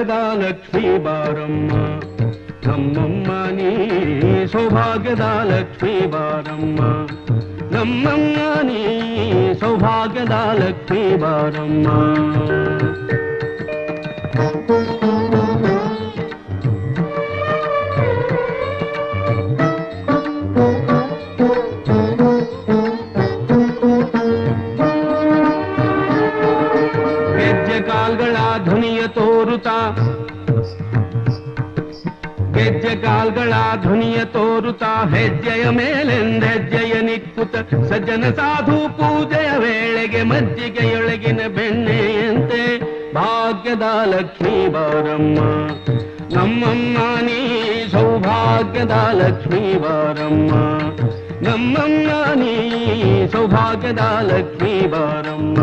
ಸೌಭಾಗ್ಯದ ಲಕ್ಷ್ಮೀ ಬಾರಮ್ಮ ನಮ್ಮಮ್ಮ ನೀ ಸೌಭಾಗ್ಯದ ಲಕ್ಷ್ಮೀ ಬಾರಮ್ಮ ನಮ್ಮಮ್ಮ ನೀ ಸೌಭಾಗ್ಯದ ಲಕ್ಷ್ಮೀ ಬಾರಮ್ಮ ಗೆಜ್ಜೆ ಕಾಲ್ಗಳ ಧ್ವನಿಯ ತೋರುತ್ತಾ ಹೆಜ್ಜೆಯ ಮೇಲೆಂದೆಜ್ಜೆಯ ನಿಕ್ಕುತ್ತ ಸಜ್ಜನ ಸಾಧು ಪೂಜೆಯ ವೇಳೆಗೆ ಮಜ್ಜಿಗೆಯೊಳಗಿನ ಬೆಣ್ಣೆಯಂತೆ ಭಾಗ್ಯದ ಲಕ್ಷ್ಮೀ ಬಾರಮ್ಮ ನಮ್ಮಮ್ಮ ನೀ ಸೌಭಾಗ್ಯದ ಲಕ್ಷ್ಮೀ ಬಾರಮ್ಮ ನಮ್ಮಮ್ಮ ನೀ ಸೌಭಾಗ್ಯದ ಲಕ್ಷ್ಮೀ ಬಾರಮ್ಮ